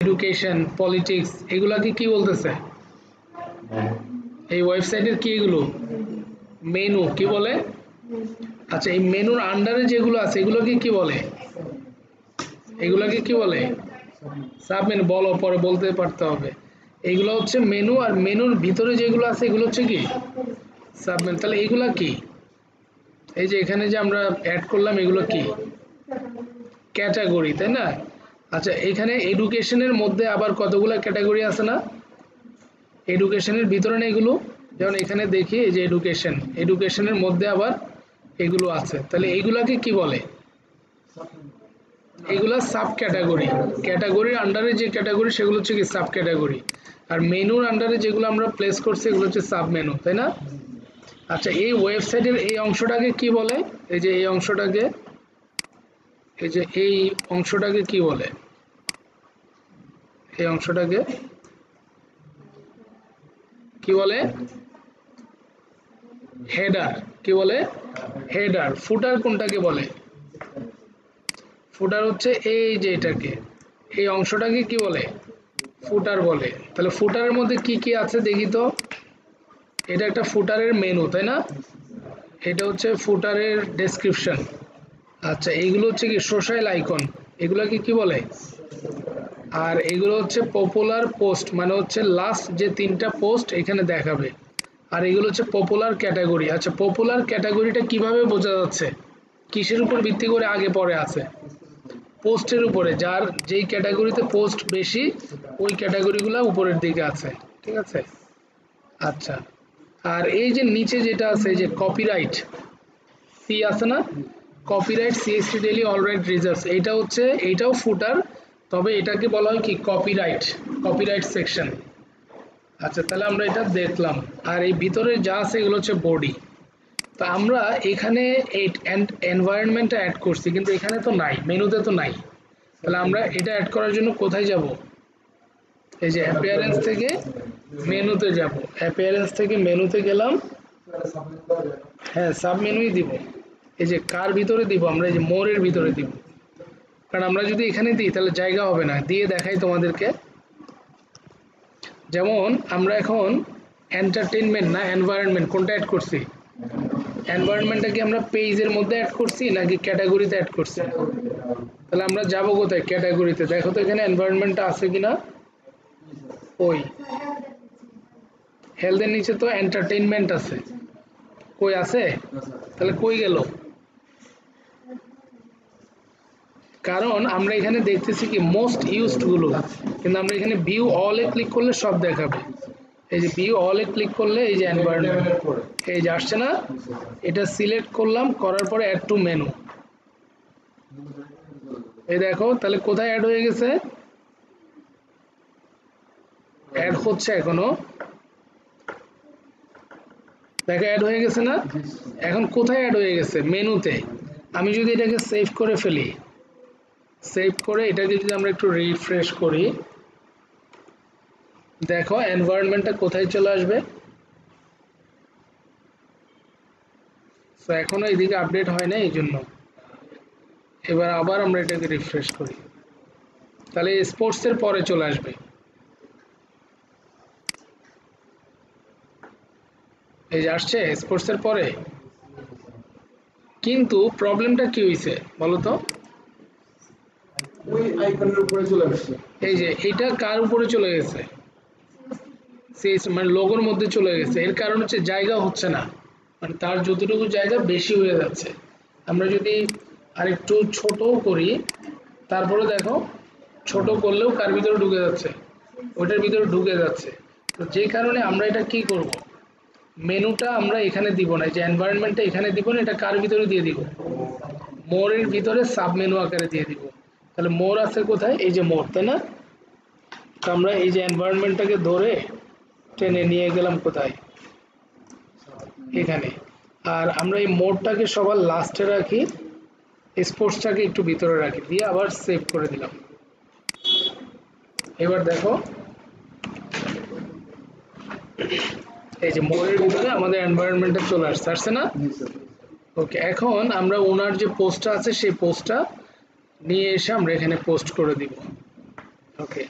Education, politics, এগুলাকে কি বলতেছে? এই ওয়েবসাইটের কি এগুলো মেনু কি বলে? আচ্ছা, এই মেনুর আন্ডারে যেগুলো আছে এগুলোকে কি বলে? এগুলোকে কি বলে? Sub menu. বলো, পরে বলতে পারতে হবে। এইগুলো হচ্ছে মেনু, আর মেনুর ভিতরে যেগুলো আছে এগুলো হচ্ছে কি সাব মেনু। তাহলে এগুলা কি? এই যে এখানে যে আমরা অ্যাড করলাম এগুলো কি? ক্যাটাগরি, তাই না? আচ্ছা, এখানে এডুকেশনের মধ্যে আবার কতগুলো ক্যাটাগরি আছে না? এডুকেশনের ভিতরে না এগুলো? যেমন এখানে দেখি এই যে এডুকেশন, এডুকেশনের মধ্যে আবার এগুলো আছে। তাহলে এইগুলাকে কি বলে? এগুলা সাব ক্যাটাগরি। ক্যাটাগরির আন্ডারে যে ক্যাটাগরি সেগুলো হচ্ছে কি সাব ক্যাটাগরি, আর মেনুর আন্ডারে যেগুলো আমরা প্লেস করছি এগুলো হচ্ছে সাব মেনু, তাই না? আচ্ছা, এই ওয়েবসাইটের এই অংশটাকে কি বলে? এই যে এই অংশটাকে, এই যে এই অংশটাকে কি বলে? এই অংশটাকে কি বলে? হেডার। কি বলে? হেডার। ফুটার কোনটাকে বলে? ফুটার হচ্ছে এই যে এটাকে, এই অংশটাকে কি বলে? ফুটার বলে। তাহলে ফুটারের মধ্যে কি কি আছে দেখি তো। এটা একটা ফুটারের মেনু, তাই না? এটা হচ্ছে ফুটারের ডেসক্রিপশন। আচ্ছা, এইগুলো হচ্ছে কি সোশ্যাল আইকন, এগুলোকে কি বলে? আর এগুলো হচ্ছে পপুলার পোস্ট, মানে হচ্ছে লাস্ট যে 3টা পোস্ট এখানে দেখাবে। আর এগুলো হচ্ছে পপুলার ক্যাটাগরি। আচ্ছা, পপুলার ক্যাটাগরিটা কিভাবে বোঝা যাচ্ছে? কিসের উপর ভিত্তি করে আগে পরে আছে? পোস্টের উপরে। যার যেই ক্যাটাগরিতে পোস্ট বেশি ওই ক্যাটাগরিগুলো উপরের দিকে আছে, ঠিক আছে? আচ্ছা, আর এই যে নিচে যেটা আছে এই যে কপিরাইট সি আছে না? Copyright CST daily alright reserves, এটা হচ্ছে, এইটাও ফুটার, তবে এটাকে বলা হয় কি কপিরাইট, কপিরাইট সেকশন। আচ্ছা, তাহলে আমরা এটা দেখলাম। আর এই ভিতরে যা আছে এগুলো হচ্ছে বডি। তো আমরা এখানে এই এনভায়রনমেন্টটা অ্যাড করছি, কিন্তু এখানে তো নাই, মেনুতে তো নাই। তাহলে আমরা এটা অ্যাড করার জন্য কোথায় যাব? এই যে অ্যাপিয়ারেন্স থেকে মেনুতে যাব। অ্যাপিয়ারেন্স থেকে মেনুতে গেলাম। হ্যাঁ, সাব মেনুই দিব। এই যে কার ভিতরে দিব আমরা? এই যে মোরের ভিতরে দিব। কারণ আমরা যদি এখানে দিই তাহলে জায়গা হবে না। দিয়ে দেখাই তোমাদেরকে। যেমন আমরা এখন এন্টারটেইনমেন্ট না এনভায়রনমেন্ট কোনটা অ্যাড করছি? এনভায়রনমেন্টটা কি আমরা পেজের মধ্যে অ্যাড করছি নাকি ক্যাটাগরিতে অ্যাড করছি? তাহলে আমরা যাব কোথায়? ক্যাটাগরিতে। দেখো তো এখানে এনভায়রনমেন্টটা আছে কিনা। ওই হেলথের নিচে তো এন্টারটেইনমেন্ট আছে। কই আছে? তাহলে কই গেল? কারণ আমরা এখানে দেখতেছি কি মোস্ট ইউজড গুলো, কিন্তু আমরা এখানে ভিউ অল এ ক্লিক করলে সব দেখাবে। এই যে ভিউ অল এ ক্লিক করলে এই যে এনভায়রনমেন্ট, এই যে আসছে না? এটা সিলেক্ট করলাম, করার পরে অ্যাড টু মেনু। এই দেখো তাহলে কোথায় অ্যাড হয়ে গেছে? অ্যাড হচ্ছে এখনো। দেখো অ্যাড হয়ে গেছে না? এখন কোথায় অ্যাড হয়ে গেছে? মেনুতে। আমি যদি এটাকে সেভ করে ফেলি, সেভ করে এটাকে যদি আমরা একটু রিফ্রেশ করি, দেখো এনভায়রনমেন্টটা কোথায় চলে আসবে। তো এখনো এদিকে আপডেট হয় না, এই জন্য। এবার আবার আমরা এটাকে রিফ্রেশ করি, তাহলে স্পোর্টসের পরে চলে আসবে। এই যে আসছে স্পোর্টসের পরে। কিন্তু প্রবলেমটা কি হয়েছে বলো তো? ওই আইকনের উপরে চলে আসছে। এই যে এটা কার উপরে চলে গেছে? মানে লোগোর মধ্যে চলে গেছে। এর কারণ হচ্ছে জায়গা হচ্ছে না, মানে তার যতটুকু জায়গা বেশি হয়ে যাচ্ছে। আমরা যদি আরেকটু ছোট করি, তারপরে দেখো ছোট করলেও কার ভিতরে ঢুকে যাচ্ছে? ওইটার ভিতরে ঢুকে যাচ্ছে। তো যে কারণে আমরা এটা কি করব? মেনুটা আমরা এখানে দিব না, যে এনভায়রনমেন্টটা এখানে দিব না, এটা কার ভিতরে দিয়ে দিব? মোরের ভিতরে সাব মেনু আকারে দিয়ে দিব। তাহলে মোর আছে কোথায়? এই যে মোর, তাই না? তো আমরা এই যে এনভায়রনমেন্টটাকে ধরে টেনে নিয়ে গেলাম কোথায়? এখানে। আর আমরা এই মোডটাকে সবার লাস্টে রাখি, স্পোর্টসটাকে একটু ভিতরে রাখি, দিয়ে আবার সেভ করে দিলাম। এবার দেখো এই যে মোডের ভিতরে আমাদের এনভায়রনমেন্টটা চলে আসছে না? ওকে, এখন আমরা ওনার যে পোস্টটা আছে সেই পোস্টটা নিয়ে এসে আমরা এখানে পোস্ট করে দিব। ওকে।